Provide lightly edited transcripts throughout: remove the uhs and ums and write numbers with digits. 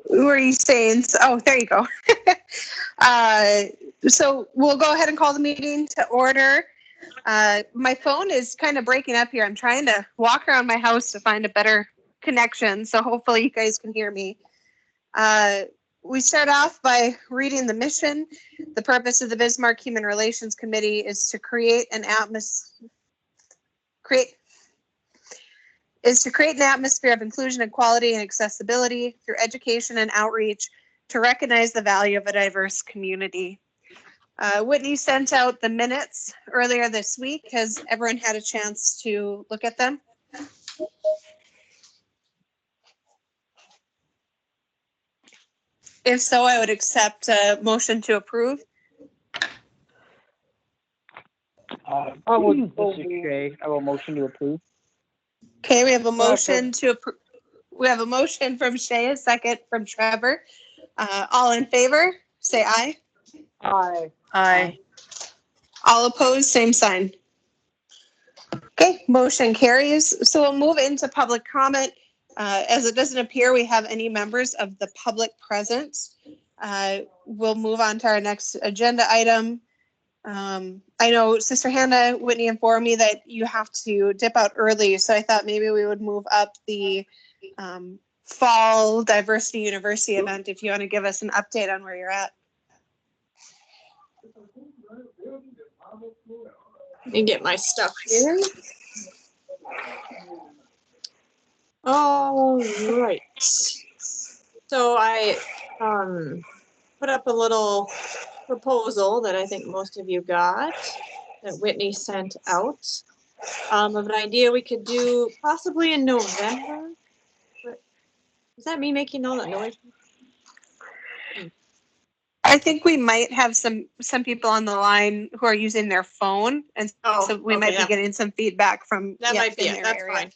Who are you saying? Oh, there you go. So we'll go ahead and call the meeting to order. My phone is kind of breaking up here. I'm trying to walk around my house to find a better connection, so hopefully you guys can hear me. We start off by reading the mission. The purpose of the Bismarck Human Relations Committee is to create an atmosphere of inclusion, equality, and accessibility through education and outreach to recognize the value of a diverse community. Whitney sent out the minutes earlier this week. Has everyone had a chance to look at them? If so, I would accept a motion to approve. I will motion to approve. Okay, we have a motion to approve. We have a motion from Shay, a second from Trevor. All in favor, say aye. Aye. Aye. All opposed, same sign. Okay, motion carries. So we'll move into public comment. As it doesn't appear we have any members of the public present, we'll move on to our next agenda item. I know Sister Hannah Whitney informed me that you have to dip out early, so I thought maybe we would move up the fall Diversity University event if you want to give us an update on where you're at. Let me get my stuff here. All right. So I put up a little proposal that I think most of you got that Whitney sent out of an idea we could do possibly in November. Is that me making all that noise? I think we might have some people on the line who are using their phone, and so we might be getting some feedback from that might be it. That's area. fine.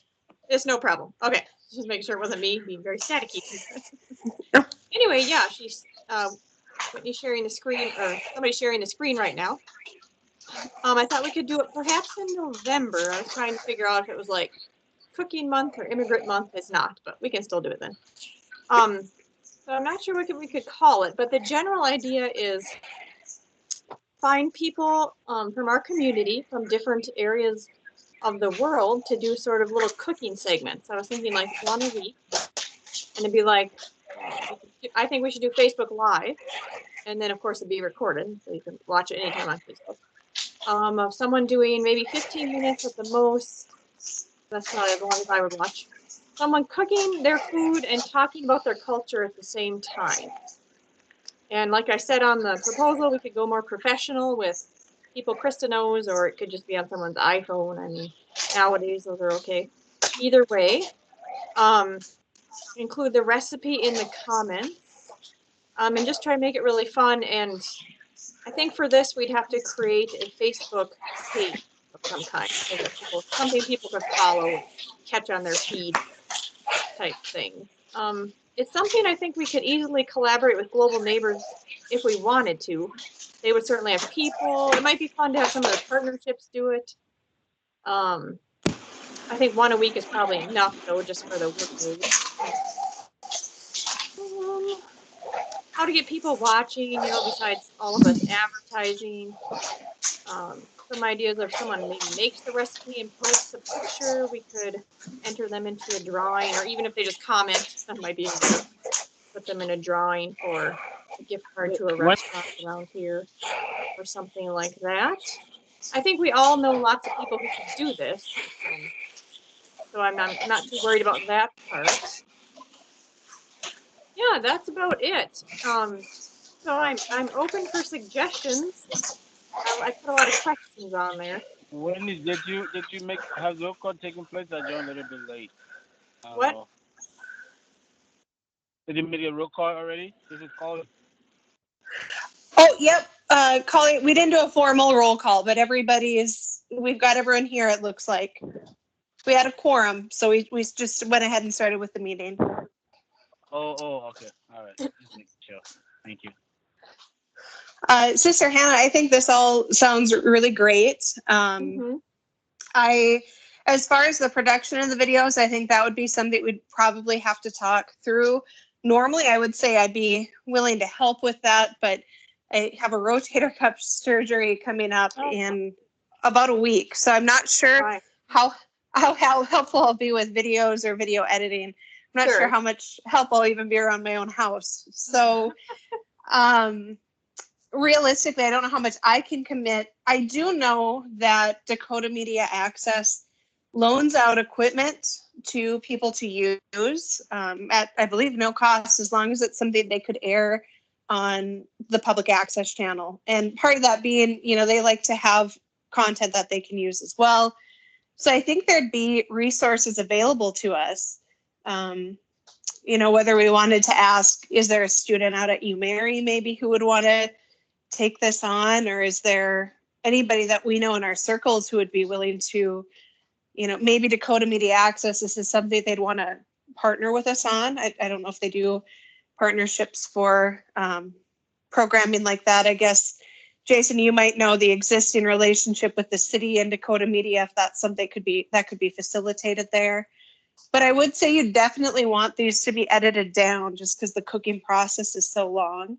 It's no problem. Okay, just make sure it wasn't me being very staticky. Anyway, yeah, she's Whitney sharing the screen, or somebody sharing the screen right now. I thought we could do it perhaps in November. I was trying to figure out if it was like cooking month or immigrant month. It's not, but we can still do it then. So I'm not sure what we could call it, but the general idea is find people from our community, from different areas of the world, to do sort of little cooking segments. I was thinking like one a week, and it'd be like, I think we should do Facebook Live, and then of course it'd be recorded, so you can watch it anytime on Facebook. Of someone doing maybe 15 minutes at the most. That's not as long as I would watch. Someone cooking their food and talking about their culture at the same time. And like I said on the proposal, we could go more professional with people Krista knows, or it could just be on someone's iPhone. I mean, nowadays those are okay. Either way, include the recipe in the comments, and just try and make it really fun. And I think for this, we'd have to create a Facebook page of some kind, so that something people could follow, catch on their feed type thing. It's something I think we could easily collaborate with Global Neighbors if we wanted to. They would certainly have people. It might be fun to have some of the partnerships do it. I think one a week is probably enough, though, just for the workload. How to get people watching, besides all of us advertising. Some ideas of someone maybe makes the recipe and posts a picture. We could enter them into a drawing, or even if they just comment, that might be able to put them in a drawing for a gift card to a restaurant around here or something like that. I think we all know lots of people who should do this, so I'm not too worried about that part. Yeah, that's about it. So I'm open for suggestions. I put a lot of questions on there. When did you have the call taking place? I joined a little bit late. What? Did you make a roll call already? This is called. Oh, yep. Calling. We didn't do a formal roll call, but we've got everyone here. It looks like we had a quorum, so we just went ahead and started with the meeting. Oh, okay. All right. Just making sure. Thank you. Sister Hannah, I think this all sounds really great. As far as the production of the videos, I think that would be something we'd probably have to talk through normally I would say I'd be willing to help with that, but I have a rotator cuff surgery coming up Oh. in about a week. So I'm not sure Right. how helpful I'll be with videos or video editing. I'm not sure Sure. how much help I'll even be around my own house. So realistically, I don't know how much I can commit. I do know that Dakota Media Access loans out equipment to people to use at, I believe, no cost, as long as it's something they could air on the public access channel. And part of that being, you know, they like to have content that they can use as well. So I think there'd be resources available to us. You know, whether we wanted to ask, is there a student out at UMary maybe who would want to take this on, or is there anybody that we know in our circles who would be willing to, you know, maybe Dakota Media Access, this is something they'd want to partner with us on. I don't know if they do partnerships for programming like that. I guess, Jason, you might know the existing relationship with the city and Dakota Media, if that's something that could be facilitated there. But I would say you definitely want these to be edited down just because the cooking process is so long.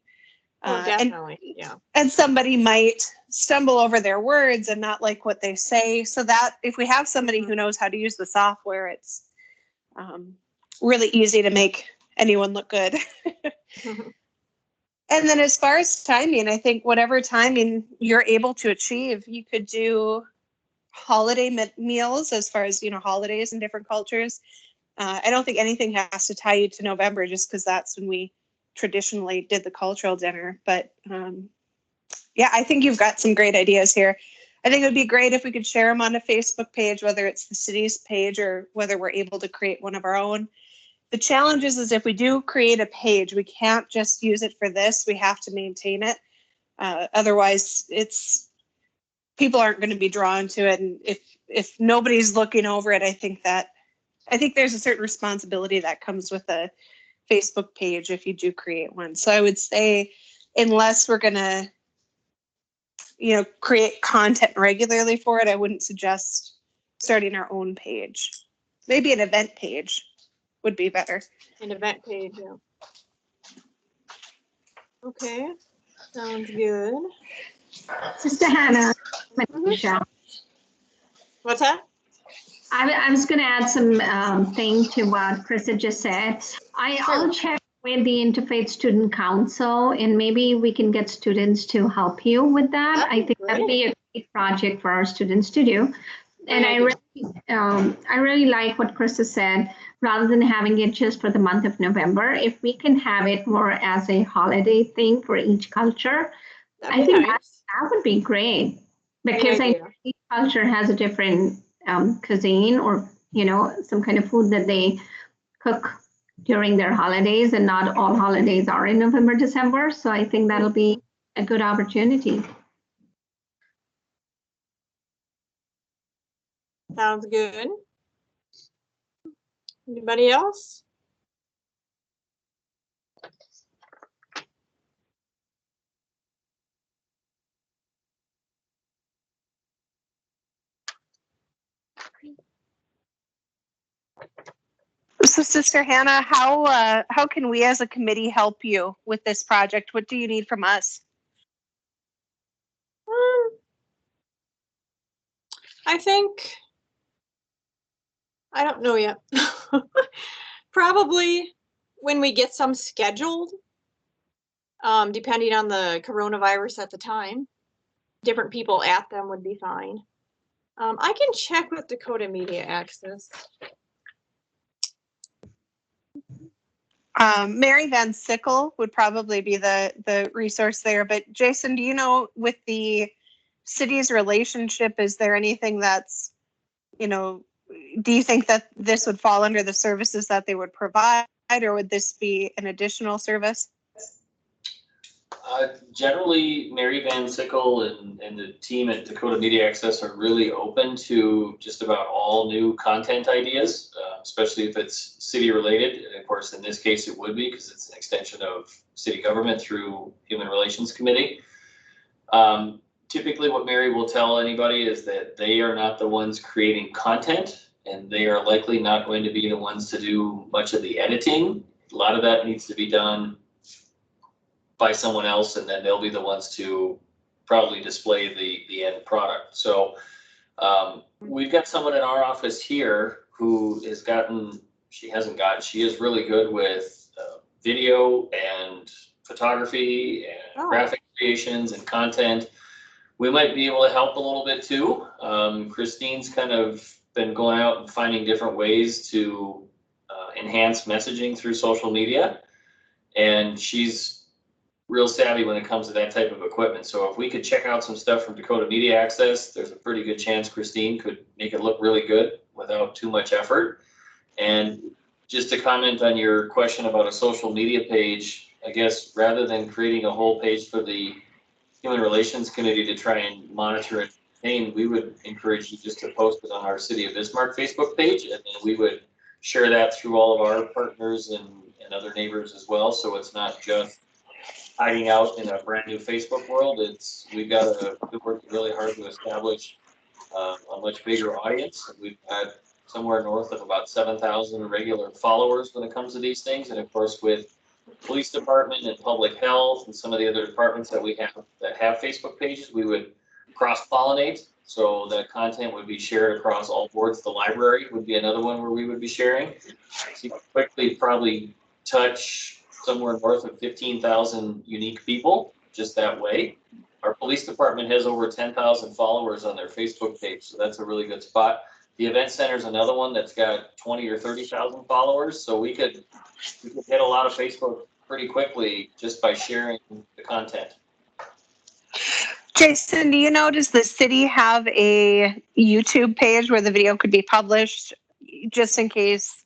Oh, definitely. Yeah. And somebody might stumble over their words and not like what they say. So that if we have somebody who knows how to use the software, it's really easy to make anyone look good. And then as far as timing, I think whatever timing you're able to achieve, you could do holiday meals as far as, you know, holidays in different cultures. I don't think anything has to tie you to November just because that's when we traditionally did the cultural dinner. But yeah, I think you've got some great ideas here. I think it would be great if we could share them on a Facebook page, whether it's the city's page or whether we're able to create one of our own. The challenge is if we do create a page, we can't just use it for this. We have to maintain it. Otherwise, people aren't going to be drawn to it. And if nobody's looking over it, I think there's a certain responsibility that comes with a Facebook page if you do create one. So I would say, unless we're going to, you know, create content regularly for it, I wouldn't suggest starting our own page. Maybe an event page would be better. An event page, yeah. Okay, sounds good. Sister Hannah, Mhm. Michelle, What's that? I was going to add some thing to what Chris had just said. I'll check with the Interfaith Student Council, and maybe we can get students to help you with that. That'd be I think that'd be a great project for our students to do. And I really like what Chris has said. Rather than having it just for the month of November, if we can have it more as a holiday thing for each culture, That'd I be think nice. that would be great. Great Because I idea. know each culture has a different cuisine or, you know, some kind of food that they cook during their holidays, and not all holidays are in November, December. So I think that'll be a good opportunity. Sounds good. Anybody else? So Sister Hannah, how can we as a committee help you with this project? What do you need from us? I think, I don't know yet. Probably when we get some scheduled, depending on the coronavirus at the time, different people at them would be fine. I can check with Dakota Media Access. Mary Van Sickle would probably be the resource there. But Jason, do you know, with the city's relationship, is there anything that's, you know, do you think that this would fall under the services that they would provide, or would this be an additional service? Generally, Mary Van Sickle and the team at Dakota Media Access are really open to just about all new content ideas, especially if it's city related. And of course, in this case, it would be because it's an extension of city government through Human Relations Committee. Typically, what Mary will tell anybody is that they are not the ones creating content, and they are likely not going to be the ones to do much of the editing. a lot of that needs to be done by someone else, and then they'll be the ones to probably display the end product. So we've got someone in our office here who has gotten, she is really good with video and photography and graphic creations and content. We might be able to help a little bit too. Christine's kind of been going out and finding different ways to enhance messaging through social media. And she's real savvy when it comes to that type of equipment. So if we could check out some stuff from Dakota Media Access, there's a pretty good chance Christine could make it look really good without too much effort. And just to comment on your question about a social media page, I guess rather than creating a whole page for the Human Relations Committee to try and monitor and maintain, we would encourage you just to post it on our City of Bismarck Facebook page, and then we would share that through all of our partners and other neighbors as well. So it's not just hiding out in a brand new Facebook world. We've got to work really hard to establish a much bigger audience. We've got somewhere north of about 7,000 regular followers when it comes to these things. And of course, with police department and public health and some of the other departments that we have that have Facebook pages, we would cross-pollinate. So that content would be shared across all boards. The library would be another one where we would be sharing. So you can quickly probably touch somewhere north of 15,000 unique people just that way. Our police department has over 10,000 followers on their Facebook page, so that's a really good spot. The event center is another one that's got 20 or 30,000 followers, so we could hit a lot of Facebook pretty quickly just by sharing the content. Jason, do you know, does the city have a YouTube page where the video could be published, just in case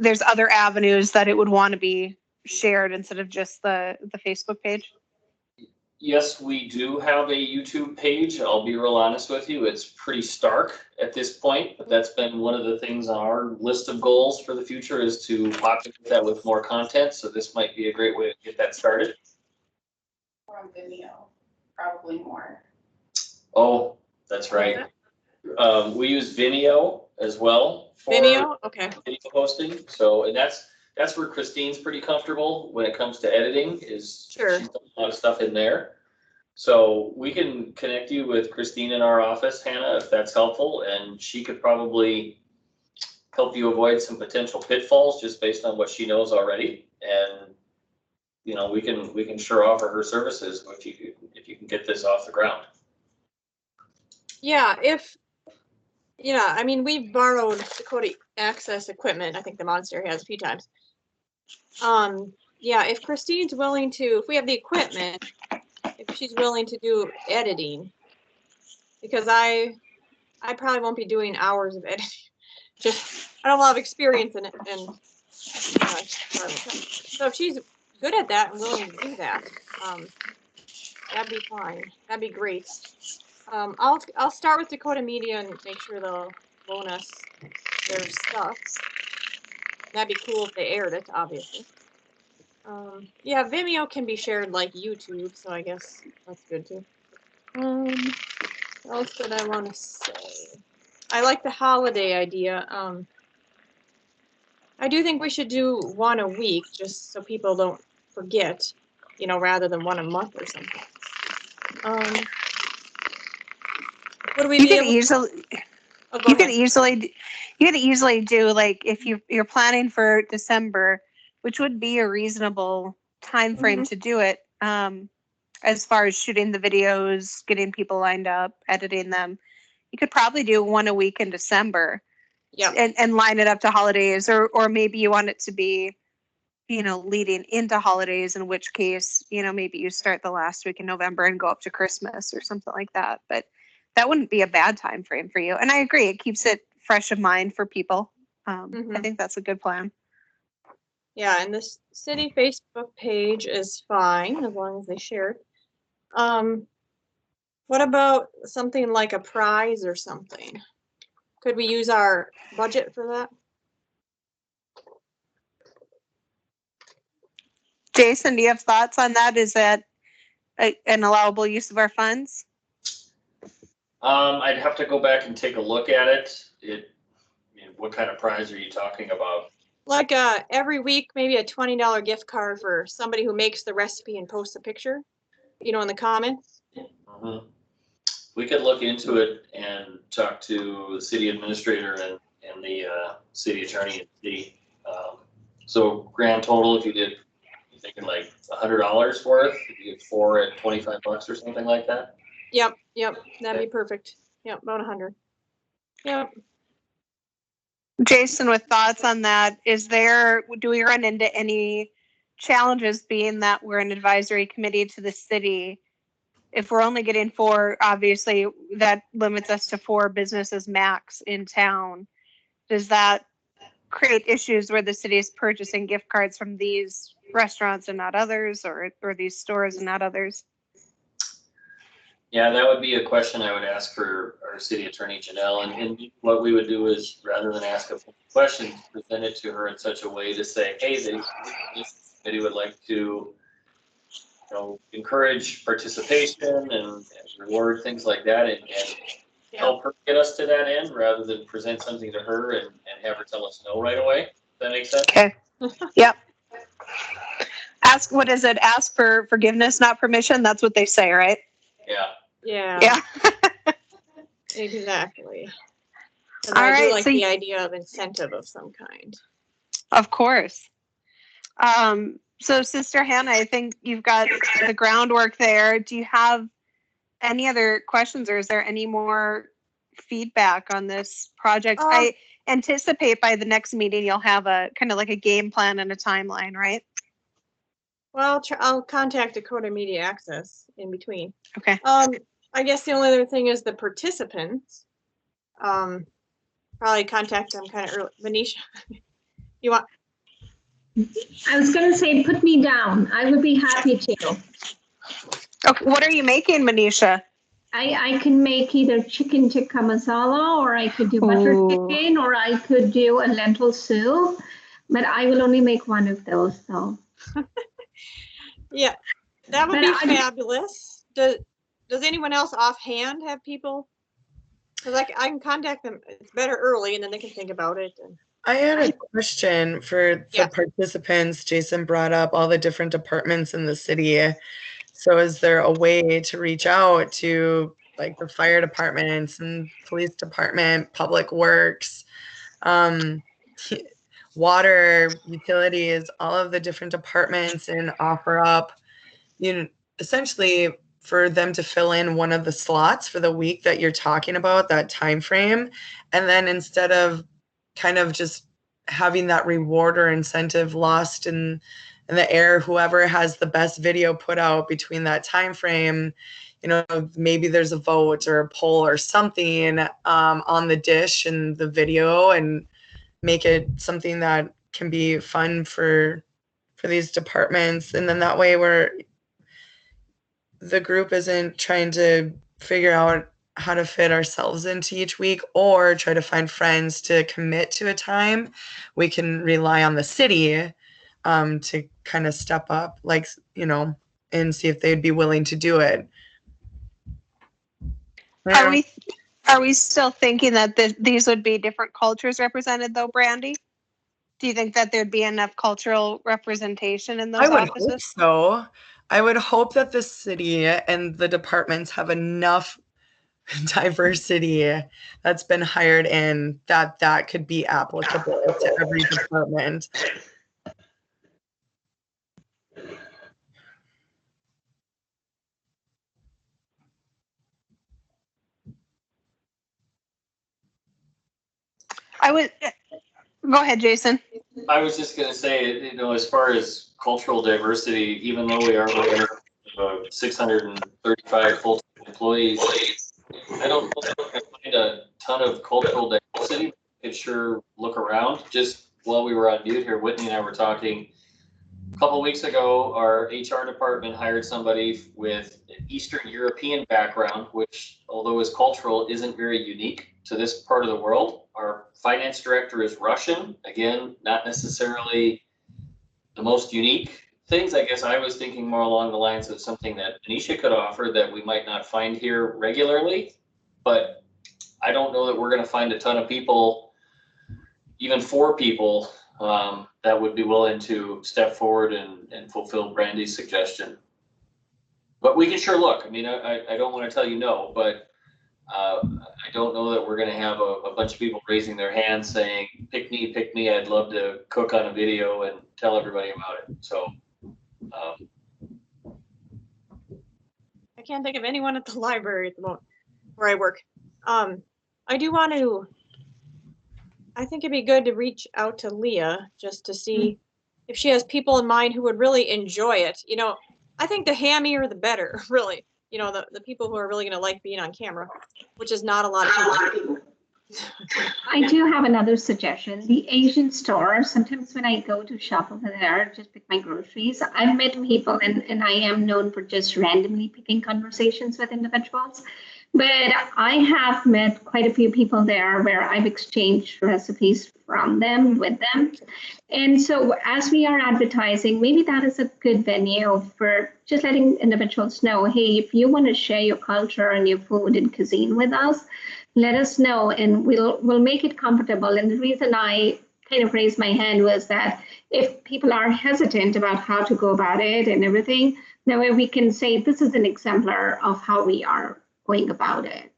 there's other avenues that it would want to be shared instead of just the Facebook page? Yes, we do have a YouTube page. I'll be real honest with you. It's pretty stark at this point, but that's been one of the things on our list of goals for the future, is to populate that with more content. So this might be a great way to get that started. Or on Vimeo, probably more. Oh, that's right. We use Vimeo as well for Vimeo, okay. video posting. So, and that's where Christine's pretty comfortable when it comes to editing. Sure. She's done a lot of stuff in there. So we can connect you with Christine in our office, Hannah, if that's helpful, and she could probably help you avoid some potential pitfalls just based on what she knows already. And you know, we can sure offer her services if you can get this off the ground. Yeah, I mean, we've borrowed Dakota Access equipment. I think the monastery has a few times. Yeah, if Christine's willing to, if we have the equipment, if she's willing to do editing, because I probably won't be doing hours of editing. Just, I don't have a lot of experience in it, and so if she's good at that and willing to do that, that'd be fine. That'd be great. I'll start with Dakota Media and make sure they'll loan us their stuff. That'd be cool if they aired it, obviously. Yeah, Vimeo can be shared like YouTube, so I guess that's good too. What else did I want to say? I like the holiday idea. I do think we should do one a week, just so people don't forget, rather than one a month or something. What do we You could easily do, like, if you're planning for December, which would be a reasonable time frame to do it, as far as shooting the videos, getting people lined up, editing them. You could probably do one a week in December. Yeah. And line it up to holidays, or maybe you want it to be, leading into holidays, in which case, maybe you start the last week in November and go up to Christmas or something like that. But that wouldn't be a bad time frame for you. And I agree, it keeps it fresh of mind for people. I think that's a good plan. Yeah, and this city Facebook page is fine as long as they share it. What about something like a prize or something? Could we use our budget for that? Jason, do you have thoughts on that? Is that an allowable use of our funds? I'd have to go back and take a look at it. What kind of prize are you talking about? Like every week, maybe a $20 gift card for somebody who makes the recipe and posts a picture, you know, in the comments. Mhm. We could look into it and talk to the city administrator and the city attorney and see. So grand total, if you did, you're thinking like $100 worth, if you get 4 at $25 or something like that. Yep, that'd be perfect. Yep, about 100. Yep. Jason, with thoughts on that, do we run into any challenges being that we're an advisory committee to the city? If we're only getting 4, obviously that limits us to 4 businesses max in town. Does that create issues where the city is purchasing gift cards from these restaurants and not others, or these stores and not others? Yeah, that would be a question I would ask for our city attorney, Janelle, and what we would do is, rather than ask a question, present it to her in such a way to say, hey, this committee would like to, encourage participation and reward things like that, and help her get us to that end, rather than present something to her and have her tell us no right away. Does that make sense? Okay. Yep. What is it? Ask for forgiveness, not permission. That's what they say, right? Yeah. Yeah. Exactly. And All I do right, like so the idea of incentive of some kind. Of course. So Sister Hannah, I think you've got the groundwork there. Do you have any other questions, or is there any more feedback on this project? I anticipate by the next meeting you'll have a kind of like a game plan and a timeline, right? Well, I'll contact Dakota Media Access in between. Okay. I guess the only other thing is the participants. Probably contact them kind of early. Venetia, you want? I was going to say, put me down. I would be happy to. Okay. What are you making, Manisha? I can make either chicken tikka masala, or I could do butter chicken, or I could do a lentil soup, but I will only make one of those though. Yeah, that would be fabulous. Does anyone else offhand have people? Because I can contact them. It's better early, and then they can think about it. I had a question for the participants. Jason brought up all the different departments in the city. So is there a way to reach out to like the fire departments and police department, public works, water, utilities, all of the different departments, and offer up, essentially for them to fill in one of the slots for the week that you're talking about, that time frame. And then instead of kind of just having that reward or incentive lost in the air, whoever has the best video put out between that time frame, maybe there's a vote or a poll or something on the dish and the video, and make it something that can be fun for these departments. And then that way the group isn't trying to figure out how to fit ourselves into each week or try to find friends to commit to a time. We can rely on the city to kind of step up, and see if they'd be willing to do it. Are we still thinking that these would be different cultures represented though, Brandy? Do you think that there'd be enough cultural representation in those offices? I would hope so. I would hope that the city and the departments have enough diversity that's been hired in that could be applicable to every department. Go ahead, Jason. I was just gonna say, as far as cultural diversity, even though we are 635 full-time employees, I don't know if I can find a ton of cultural diversity. I could sure look around. Just while we were on mute here, Whitney and I were talking. A couple weeks ago, our HR department hired somebody with an Eastern European background, which, although is cultural, isn't very unique to this part of the world. Our finance director is Russian. Again, not necessarily the most unique things. I guess I was thinking more along the lines of something that Anisha could offer that we might not find here regularly. But I don't know that we're going to find a ton of people, even 4 people, that would be willing to step forward and fulfill Brandy's suggestion. But we can sure look. I mean, I don't want to tell you no, but I don't know that we're going to have a bunch of people raising their hands saying, pick me, I'd love to cook on a video and tell everybody about it. So, I can't think of anyone at the library at the moment where I work. I do want to, I think it'd be good to reach out to Leah just to see if she has people in mind who would really enjoy it. You know, I think the hammier the better, really. You know, the people who are really going to like being on camera, which is not a lot of people. I do have another suggestion. The Asian store, sometimes when I go to shop over there, just pick my groceries, I've met people and I am known for just randomly picking conversations with individuals. But I have met quite a few people there where I've exchanged recipes from them, with them. And so as we are advertising, maybe that is a good venue for just letting individuals know, hey, if you want to share your culture and your food and cuisine with us, let us know and we'll make it comfortable. And the reason I kind of raised my hand was that if people are hesitant about how to go about it and everything, that way we can say this is an exemplar of how we are going about it.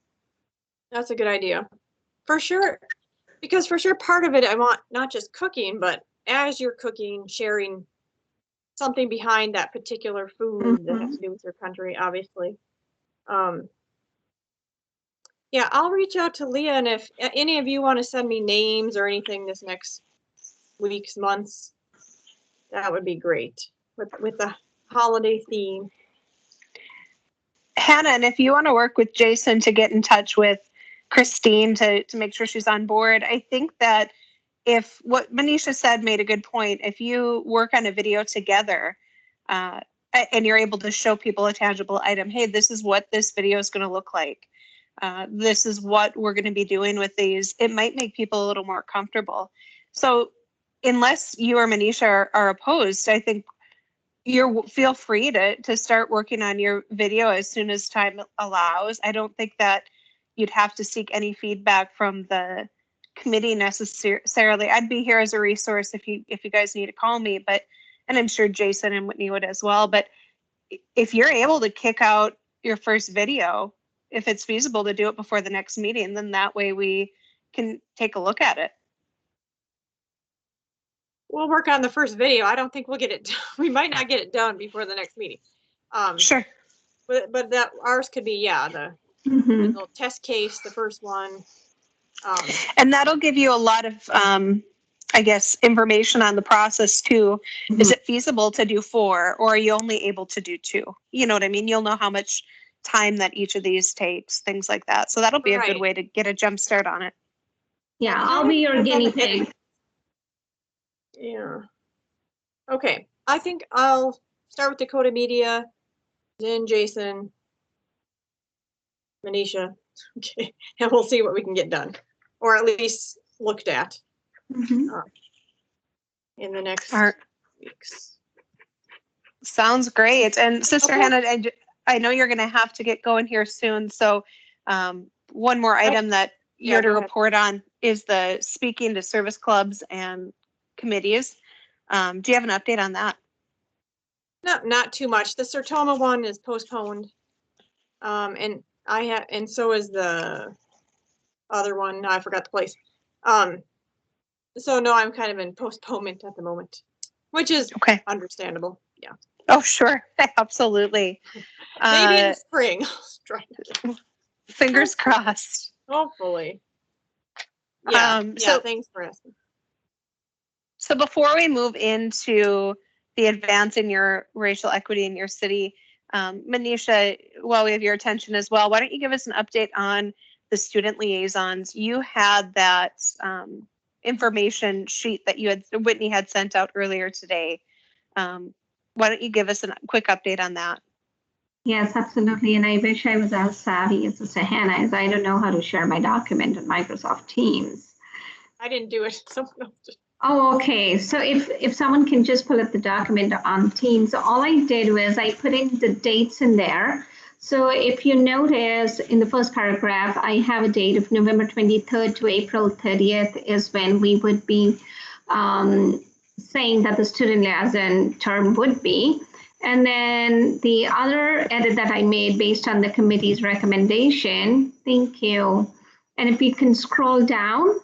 That's a good idea. For sure. Because for sure, part of it, I want not just cooking, but as you're cooking, sharing something behind that particular food that has to do with your country, obviously. Yeah, I'll reach out to Leah, and if any of you want to send me names or anything this next weeks, months, that would be great with the holiday theme. Hannah, and if you want to work with Jason to get in touch with Christine to make sure she's on board, I think that if what Manisha said made a good point, if you work on a video together and you're able to show people a tangible item, hey, this is what this video is going to look like. This is what we're going to be doing with these. It might make people a little more comfortable. So unless you or Manisha are opposed, I think feel free to start working on your video as soon as time allows. I don't think that you'd have to seek any feedback from the committee necessarily. I'd be here as a resource if you guys need to call me, and I'm sure Jason and Whitney would as well. But if you're able to kick out your first video, if it's feasible to do it before the next meeting, then that way we can take a look at it. We'll work on the first video. I don't think we'll get it done. We might not get it done before the next meeting. Sure. But that ours could be, the little test case, the first one. And that'll give you a lot of, I guess, information on the process too. Is it feasible to do 4 or are you only able to do 2? You know what I mean? You'll know how much time that each of these takes, things like that. So that'll be a good way to get a jump start on it. Yeah, I'll be your guinea pig. Yeah. Okay. I think I'll start with Dakota Media, then Jason, Manisha. Okay. And we'll see what we can get done, or at least looked at in the next weeks. Sounds great. And Sister Hannah, I know you're going to have to get going here soon. So one more item that you're to report on is the speaking to service clubs and committees. Do you have an update on that? No, not too much. The Sertoma one is postponed. And so is the other one. No, I forgot the place. So no, I'm kind of in postponement at the moment, which is understandable. Yeah. Oh, sure. Absolutely. Maybe in the spring. Fingers crossed. Hopefully. Yeah. So thanks for asking. So before we move into the advance in your racial equity in your city, Manisha, while we have your attention as well, why don't you give us an update on the student liaisons? You had that information sheet that Whitney had sent out earlier today. Why don't you give us a quick update on that? Yes, absolutely. And I wish I was as savvy as Sister Hannah, as I don't know how to share my document in Microsoft Teams. I didn't do it. Someone else did. Oh, okay. So if someone can just pull up the document on Teams, all I did was I put in the dates in there. So if you notice in the first paragraph, I have a date of November 23rd to April 30th is when we would be saying that the student liaison term would be. And then the other edit that I made based on the committee's recommendation, thank you. And if you can scroll down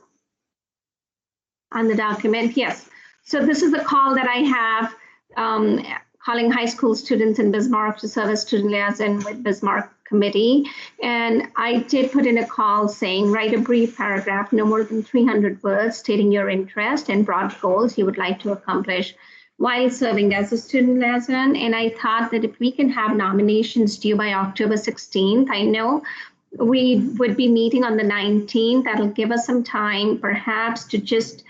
on the document, yes. So this is the call that I have, calling high school students in Bismarck to serve as student liaison with Bismarck committee. And I did put in a call saying, write a brief paragraph, no more than 300 words, stating your interest and broad goals you would like to accomplish while serving as a student liaison. And I thought that if we can have nominations due by October 16th, I know we would be meeting on the 19th. That'll give us some time perhaps to just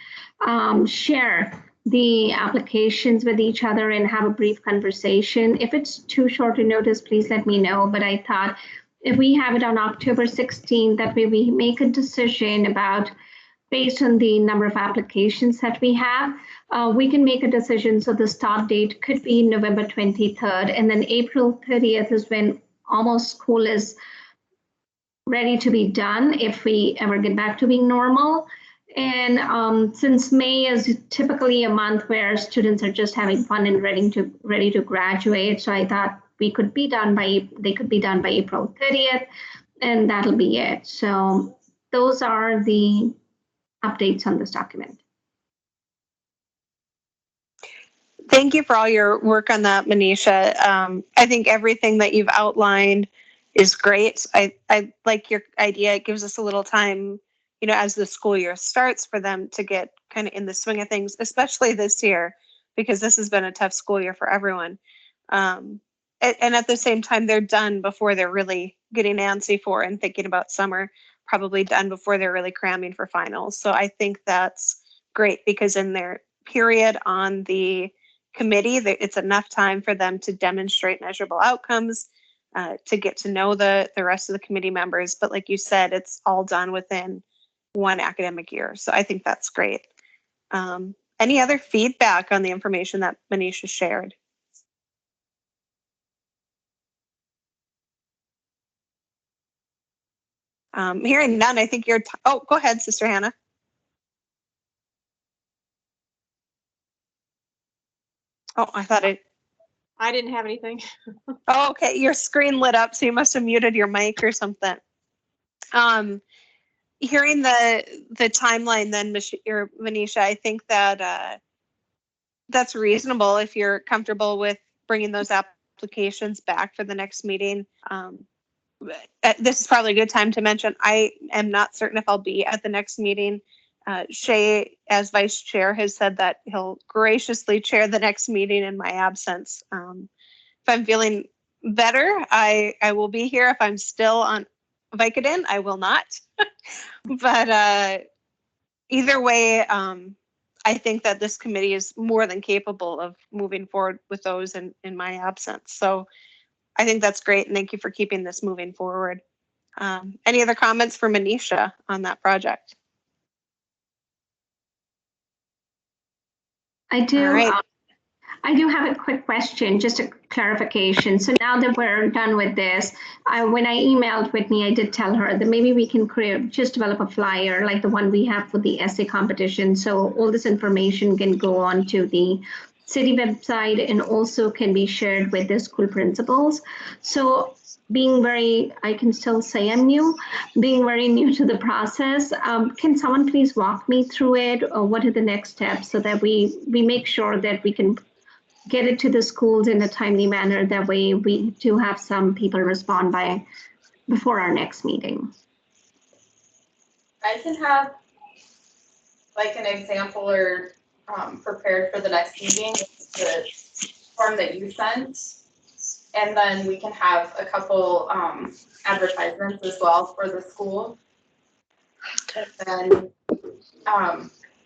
share the applications with each other and have a brief conversation. If it's too short a notice, please let me know. But I thought if we have it on October 16th, that way we make a decision about, based on the number of applications that we have, we can make a decision. So the start date could be November 23rd, and then April 30th is when almost school is ready to be done if we ever get back to being normal. And since May is typically a month where students are just having fun and ready to graduate, so I thought they could be done by April 30th, and that'll be it. So those are the updates on this document. Thank you for all your work on that, Manisha. I think everything that you've outlined is great. I like your idea. It gives us a little time, as the school year starts, for them to get kind of in the swing of things, especially this year, because this has been a tough school year for everyone. And at the same time, they're done before they're really getting antsy for and thinking about summer, probably done before they're really cramming for finals. So I think that's great, because in their period on the committee, it's enough time for them to demonstrate measurable outcomes, to get to know the rest of the committee members. But like you said, it's all done within one academic year. So I think that's great. Any other feedback on the information that Manisha shared? Hearing none, I think you're, oh, go ahead, Sister Hannah. Oh, I thought I didn't have anything. Oh, okay. Your screen lit up, so you must have muted your mic or something. Hearing the timeline then, Manisha, I think that that's reasonable if you're comfortable with bringing those applications back for the next meeting. This is probably a good time to mention, I am not certain if I'll be at the next meeting. Shay, as vice chair, has said that he'll graciously chair the next meeting in my absence. If I'm feeling better, I will be here. If I'm still on Vicodin, I will not. But either way, I think that this committee is more than capable of moving forward with those in my absence. So I think that's great, and thank you for keeping this moving forward. Any other comments for Manisha on that project? I do. All right. I do have a quick question, just a clarification. So now that we're done with this, when I emailed Whitney, I did tell her that maybe we can develop a flyer like the one we have for the essay competition. So all this information can go on to the city website and also can be shared with the school principals. So I can still say I'm new, being very new to the process, can someone please walk me through it, or what are the next steps, so that we make sure that we can get it to the schools in a timely manner? That way we do have some people respond before our next meeting. I can have like an example or prepared for the next meeting, the form that you sent. And then we can have a couple advertisements as well for the school. And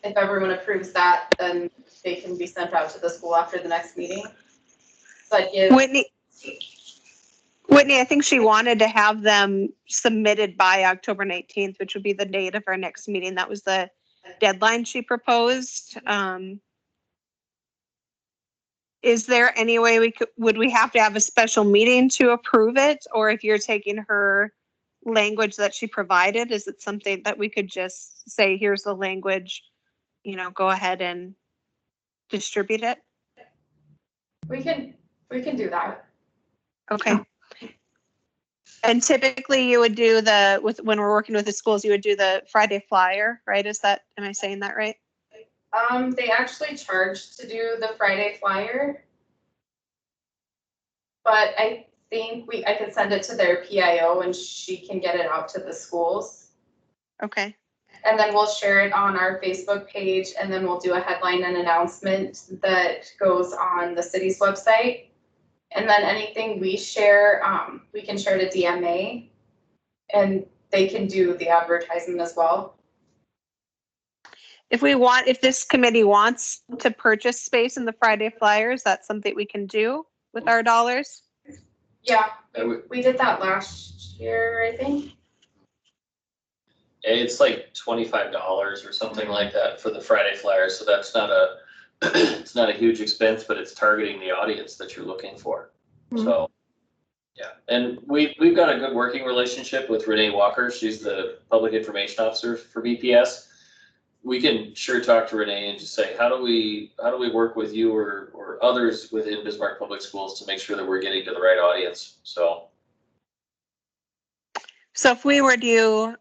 if everyone approves that, then they can be sent out to the school after the next meeting. So Whitney, I think she wanted to have them submitted by October 19th, which would be the date of our next meeting. That was the deadline she proposed. Is there any way would we have to have a special meeting to approve it? Or if you're taking her language that she provided, is it something that we could just say, here's the language, go ahead and distribute it? We can do that. Okay. And typically you would do when we're working with the schools, you would do the Friday flyer, right? Am I saying that right? They actually charge to do the Friday flyer. But I think I could send it to their PIO and she can get it out to the schools. Okay. And then we'll share it on our Facebook page, and then we'll do a headline and announcement that goes on the city's website. And then anything we share, we can share to DMA, and they can do the advertisement as well. If this committee wants to purchase space in the Friday flyers, that's something we can do with our dollars. Yeah, we did that last year, I think. It's like $25 or something like that for the Friday flyer, so that's not it's not a huge expense, but it's targeting the audience that you're looking for. Mhm. So, yeah, and we've got a good working relationship with Renee Walker. She's the public information officer for BPS. We can sure talk to Renee and just say, how do we work with you or others within Bismarck Public Schools to make sure that we're getting to the right audience? So if we were to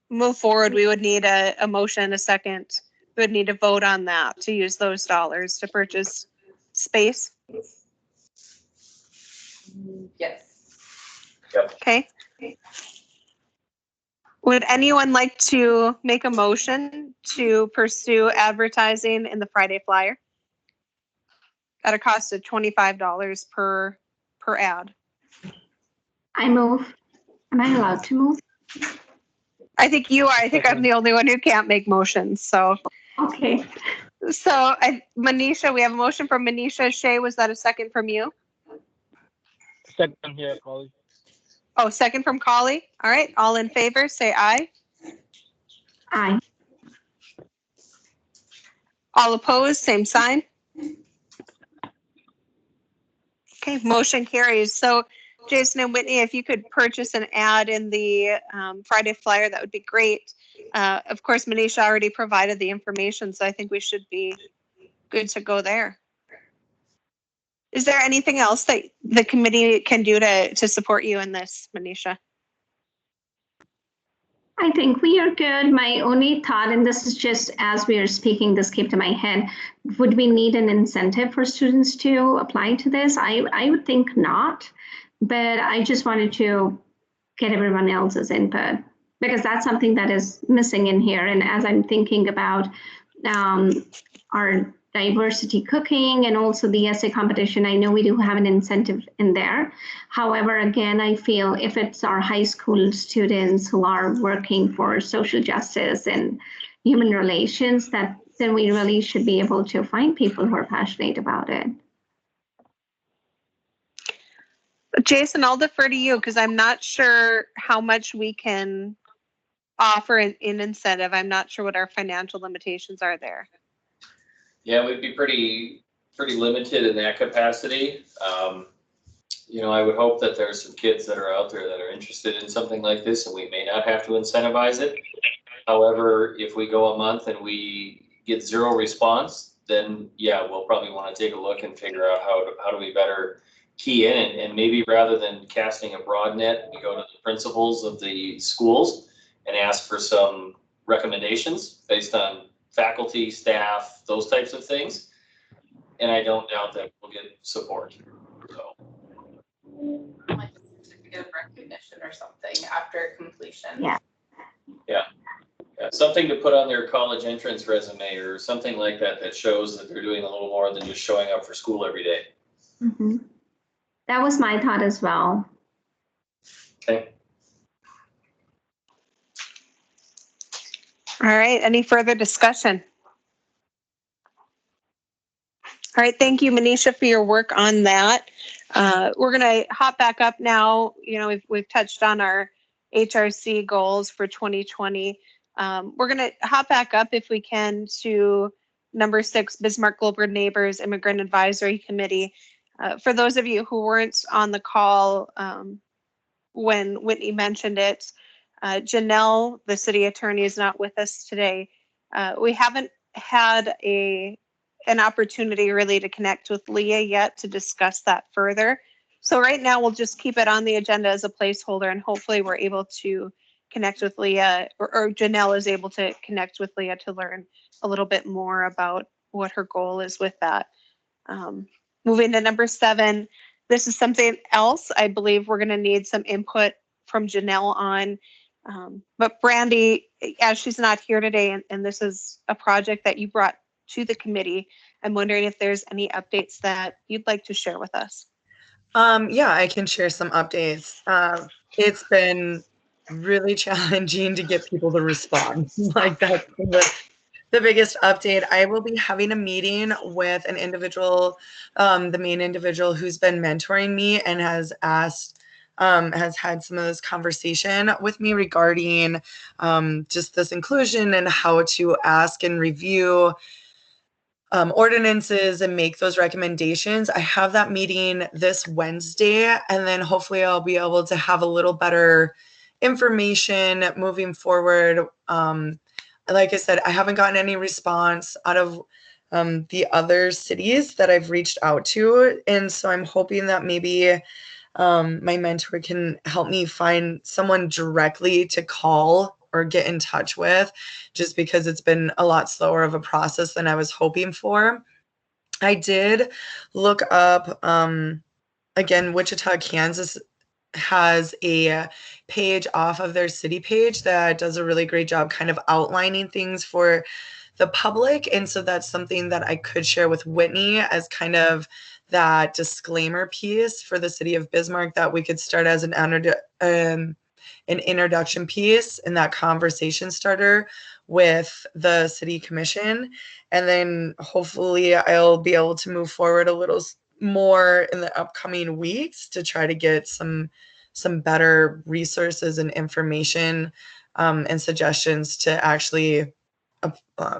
move forward, we would need a motion, a second. We would need to vote on that to use those dollars to purchase space. Yes. Okay. Would anyone like to make a motion to pursue advertising in the Friday flyer at a cost of $25 per ad? I move. Am I allowed to move? I think you are. I think I'm the only one who can't make motions. So, Okay. Manisha, we have a motion from Manisha. Shay, was that a second from you? Second here, Collie. Oh, second from Collie. All right. All in favor, say aye. Aye. All opposed, same sign. Okay, motion carries. So, Jason and Whitney, if you could purchase an ad in the Friday flyer, that would be great. Of course, Manisha already provided the information, so I think we should be good to go there. Is there anything else that the committee can do to support you in this, Manisha? I think we are good. My only thought, and this is just as we are speaking, this came to my head, would we need an incentive for students to apply to this? I would think not, but I just wanted to get everyone else's input because that's something that is missing in here. And as I'm thinking about our diversity cooking and also the essay competition, I know we do have an incentive in there. However, again, I feel if it's our high school students who are working for social justice and human relations, then we really should be able to find people who are passionate about it. Jason, I'll defer to you because I'm not sure how much we can offer in incentive. I'm not sure what our financial limitations are there. yeah, we'd be pretty limited in that capacity. I would hope that there's some kids that are out there that are interested in something like this, and we may not have to incentivize it. However, if we go a month and we get zero response, then yeah, we'll probably want to take a look and figure out how do we better key in, and maybe rather than casting a broad net, we go to the principals of the schools and ask for some recommendations based on faculty, staff, those types of things. And I don't doubt that we'll get support. So. Like a certificate of recognition or something after completion. Yeah. Something to put on their college entrance resume or something like that shows that they're doing a little more than just showing up for school every day. Mm-hmm. That was my thought as well. Okay. All right, any further discussion? All right, thank you, Manisha, for your work on that. We're gonna hop back up now. We've touched on our HRC goals for 2020. We're gonna hop back up if we can to number 6, Bismarck Global Neighbors Immigrant Advisory Committee. For those of you who weren't on the call when Whitney mentioned it, Janelle, the city attorney, is not with us today. We haven't had an opportunity really to connect with Leah yet to discuss that further. So right now we'll just keep it on the agenda as a placeholder, and hopefully we're able to connect with Leah, or Janelle is able to connect with Leah to learn a little bit more about what her goal is with that. Moving to number 7, this is something else I believe we're going to need some input from Janelle on. But Brandy, as she's not here today, and this is a project that you brought to the committee, I'm wondering if there's any updates that you'd like to share with us. Yeah, I can share some updates. It's been really challenging to get people to respond. Like that's the biggest update. I will be having a meeting with an individual, the main individual who's been mentoring me and has had some of this conversation with me regarding just this inclusion and how to ask and review ordinances and make those recommendations. I have that meeting this Wednesday, and then hopefully I'll be able to have a little better information moving forward. Like I said, I haven't gotten any response out of the other cities that I've reached out to. And so I'm hoping that maybe my mentor can help me find someone directly to call or get in touch with, just because it's been a lot slower of a process than I was hoping for. I did look up, again, Wichita, Kansas has a page off of their city page that does a really great job kind of outlining things for the public. And so that's something that I could share with Whitney as kind of that disclaimer piece for the city of Bismarck, that we could start as an introduction piece and that conversation starter with the city commission. And then hopefully I'll be able to move forward a little more in the upcoming weeks to try to get some better resources and information and suggestions to actually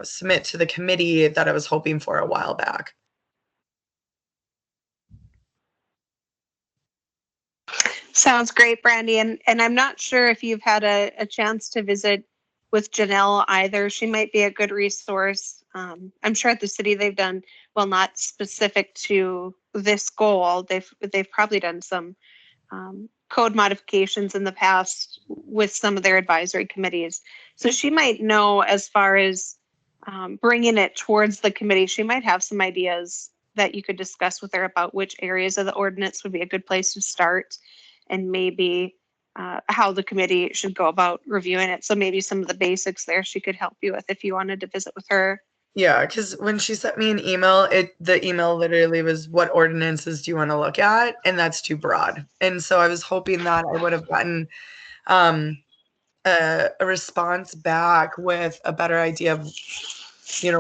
submit to the committee that I was hoping for a while back. Sounds great, Brandy. And I'm not sure if you've had a chance to visit with Janelle either. She might be a good resource. I'm sure at the city they've done, well, not specific to this goal, they've probably done some code modifications in the past with some of their advisory committees. So she might know, as far as bringing it towards the committee, she might have some ideas that you could discuss with her about which areas of the ordinance would be a good place to start, and maybe how the committee should go about reviewing it. So maybe some of the basics there she could help you with if you wanted to visit with her. Yeah, because when she sent me an email, the email literally was, "What ordinances do you want to look at?" And that's too broad. And so I was hoping that I would have gotten a response back with a better idea of,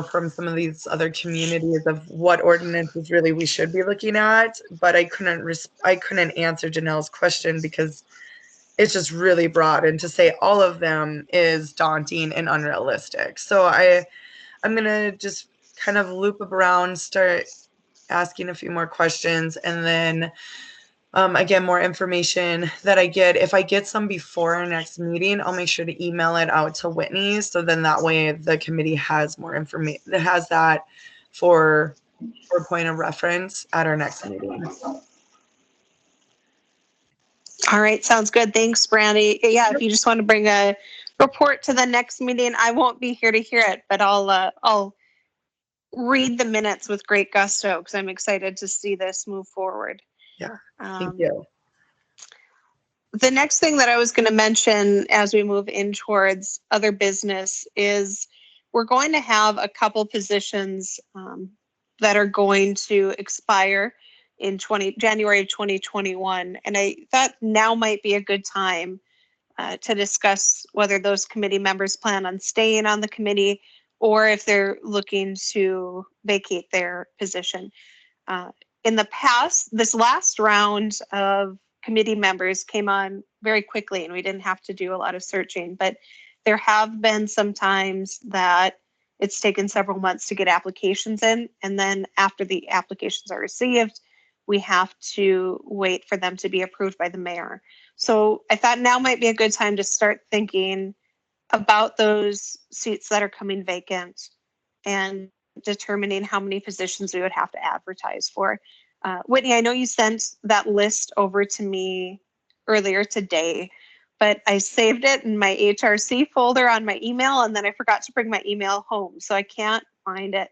from some of these other communities of what ordinances really we should be looking at. But I couldn't answer Janelle's question because it's just really broad, and to say all of them is daunting and unrealistic. So I'm going to just kind of loop around, start asking a few more questions, and then again, more information that I get. If I get some before our next meeting, I'll make sure to email it out to Whitney. So then that way the committee has more information, that has that for point of reference at our next meeting. All right, sounds good. Thanks, Brandy. Yeah, if you just want to bring a report to the next meeting, I won't be here to hear it, but I'll read the minutes with great gusto because I'm excited to see this move forward. Yeah, thank you. The next thing that I was going to mention as we move in towards other business is we're going to have a couple positions that are going to expire in January of 2021. And I thought now might be a good time to discuss whether those committee members plan on staying on the committee or if they're looking to vacate their position. In the past, this last round of committee members came on very quickly and we didn't have to do a lot of searching, but there have been some times that it's taken several months to get applications in, and then after the applications are received, we have to wait for them to be approved by the mayor. So I thought now might be a good time to start thinking about those seats that are coming vacant. and determining how many positions we would have to advertise for. Whitney, I know you sent that list over to me earlier today, but I saved it in my HRC folder on my email, and then I forgot to bring my email home, so I can't find it.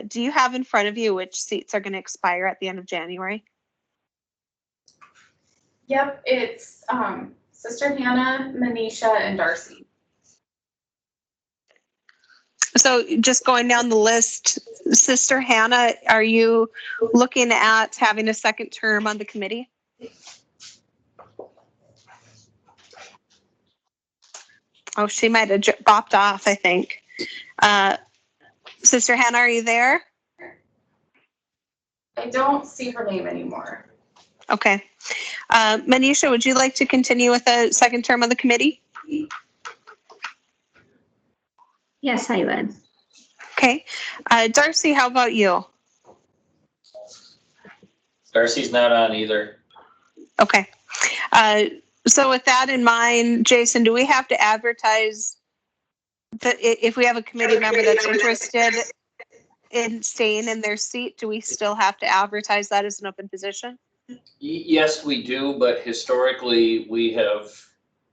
Do you have in front of you which seats are going to expire at the end of January? Yep, it's Sister Hannah, Manisha, and Darcy. So just going down the list, Sister Hannah, are you looking at having a second term on the committee? Oh, she might have bopped off, I think. Sister Hannah, are you there? I don't see her name anymore. Okay. Manisha, would you like to continue with a second term on the committee? Yes, I would. Okay. Darcy, how about you? Darcy's not on either. Okay. So with that in mind, Jason, do we have to advertise that if we have a committee member that's interested in staying in their seat, do we still have to advertise that as an open position? Yes, we do, but historically, we have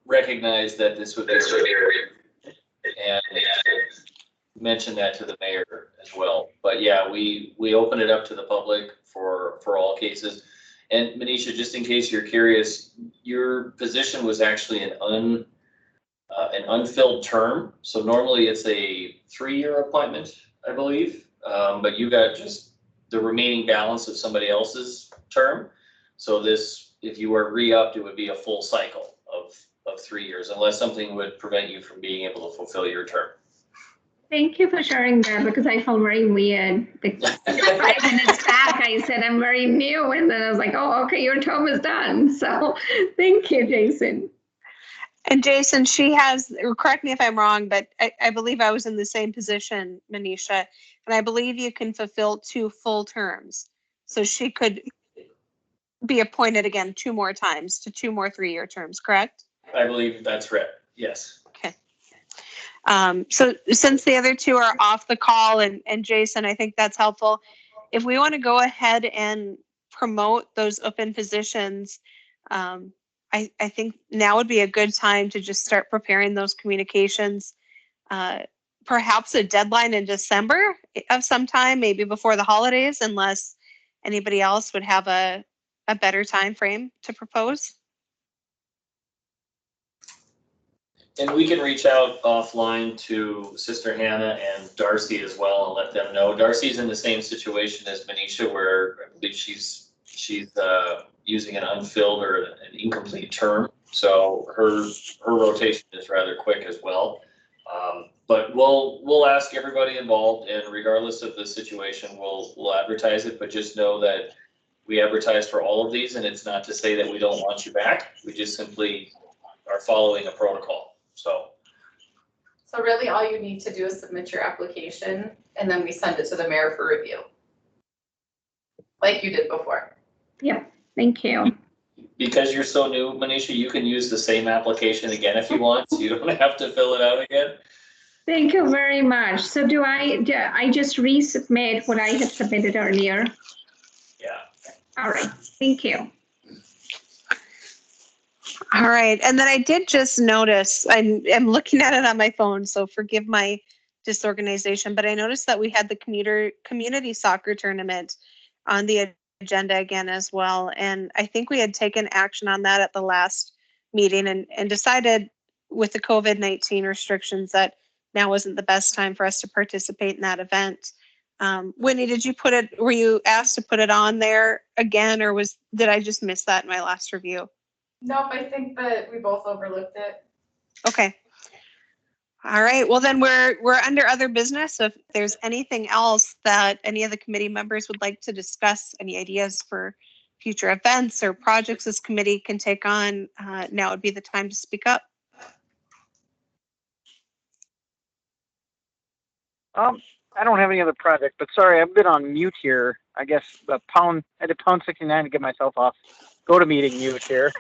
recognized that this would be and mentioned that to the mayor as well. But yeah, we open it up to the public for all cases. And Manisha, just in case you're curious, your position was actually an unfilled term. So normally it's a 3-year appointment, I believe. But you got just the remaining balance of somebody else's term. So this, if you were re-upped, it would be a full cycle of 3 years, unless something would prevent you from being able to fulfill your term. Thank you for sharing that because I felt very weird. Like 5 minutes back, I said I'm very new, and then I was like, "Oh, okay, your term is done." So, thank you, Jason. And Jason, she has, correct me if I'm wrong, but I believe I was in the same position, Manisha, and I believe you can fulfill 2 full terms. So she could be appointed again 2 more times to 2 more 3-year terms, correct? I believe that's right. Yes. Okay. So since the other 2 are off the call, and Jason, I think that's helpful. If we want to go ahead and promote those open positions, I think now would be a good time to just start preparing those communications. Perhaps a deadline in December of some time, maybe before the holidays, unless anybody else would have a better time frame to propose. And we can reach out offline to Sister Hannah and Darcy as well and let them know. Darcy's in the same situation as Manisha, where I believe she's using an unfilled or an incomplete term. So her rotation is rather quick as well. But we'll ask everybody involved, and regardless of the situation, we'll advertise it. But just know that we advertise for all of these, and it's not to say that we don't want you back. We just simply are following a protocol. So really all you need to do is submit your application and then we send it to the mayor for review. Like you did before. Yep. Thank you. because you're so new, Manisha, you can use the same application again if you want. So you don't have to fill it out again. Thank you very much. So do I just resubmit what I had submitted earlier? Yeah. All right. Thank you. All right. And then I did just notice, I'm looking at it on my phone, so forgive my disorganization, but I noticed that we had the community soccer tournament on the agenda again as well. And I think we had taken action on that at the last meeting and decided with the COVID-19 restrictions that now wasn't the best time for us to participate in that event. Winnie, were you asked to put it on there again, or did I just miss that in my last review? Nope, I think that we both overlooked it. Okay. All right. Well, then we're under other business. If there's anything else that any of the committee members would like to discuss, any ideas for future events or projects this committee can take on, now would be the time to speak up. I don't have any other project, but sorry, I've been on mute here. I guess I did pound 69 to get myself off GoToMeeting mute here.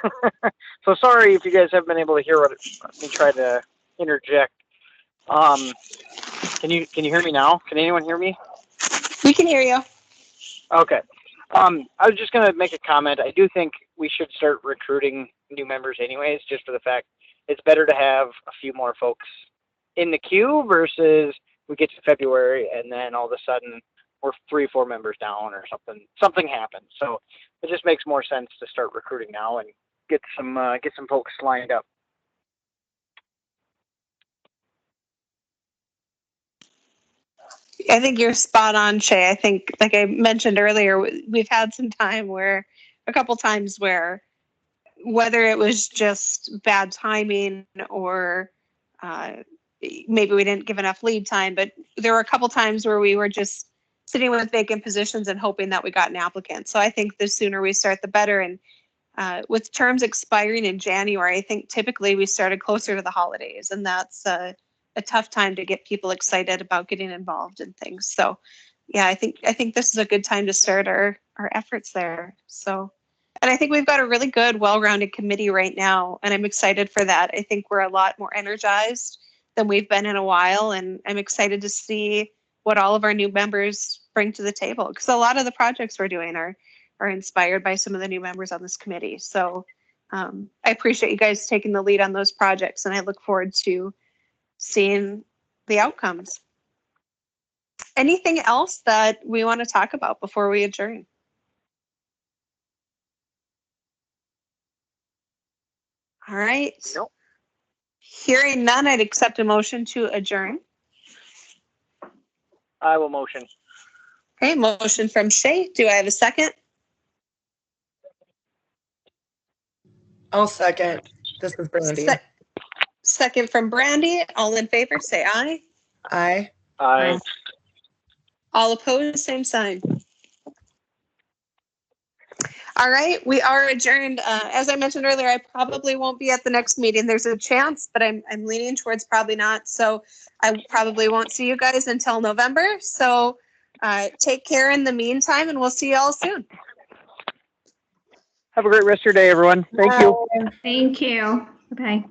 So sorry if you guys haven't been able to hear let me try to interject. Can you hear me now? Can anyone hear me? We can hear you. Okay. I was just gonna make a comment. I do think we should start recruiting new members anyways, just for the fact it's better to have a few more folks in the queue versus we get to February and then all of a sudden we're 3-4 members down or something happens. So it just makes more sense to start recruiting now and get some folks lined up. I think you're spot on, Shay. I think, like I mentioned earlier, we've had some time where, a couple times where, whether it was just bad timing or maybe we didn't give enough lead time, but there were a couple times where we were just sitting with vacant positions and hoping that we got an applicant. So I think the sooner we start, the better. And with terms expiring in January, I think typically we started closer to the holidays, and that's a tough time to get people excited about getting involved in things. So yeah, I think this is a good time to start our efforts there. So, and I think we've got a really good, well-rounded committee right now, and I'm excited for that. I think we're a lot more energized than we've been in a while, and I'm excited to see what all of our new members bring to the table, because a lot of the projects we're doing are inspired by some of the new members on this committee. So I appreciate you guys taking the lead on those projects, and I look forward to seeing the outcomes. Anything else that we want to talk about before we adjourn? All right. Nope. Hearing none, I'd accept a motion to adjourn. I will motion. Okay, motion from Shay. Do I have a second? I'll second. This is Brandy. Second from Brandy. All in favor, say aye. Aye. Aye. All opposed, same sign. All right, we are adjourned. As I mentioned earlier, I probably won't be at the next meeting. There's a chance, but I'm leaning towards probably not. So I probably won't see you guys until November. So take care in the meantime, and we'll see you all soon. Have a great rest of your day, everyone. Thank you. Thank you. Bye.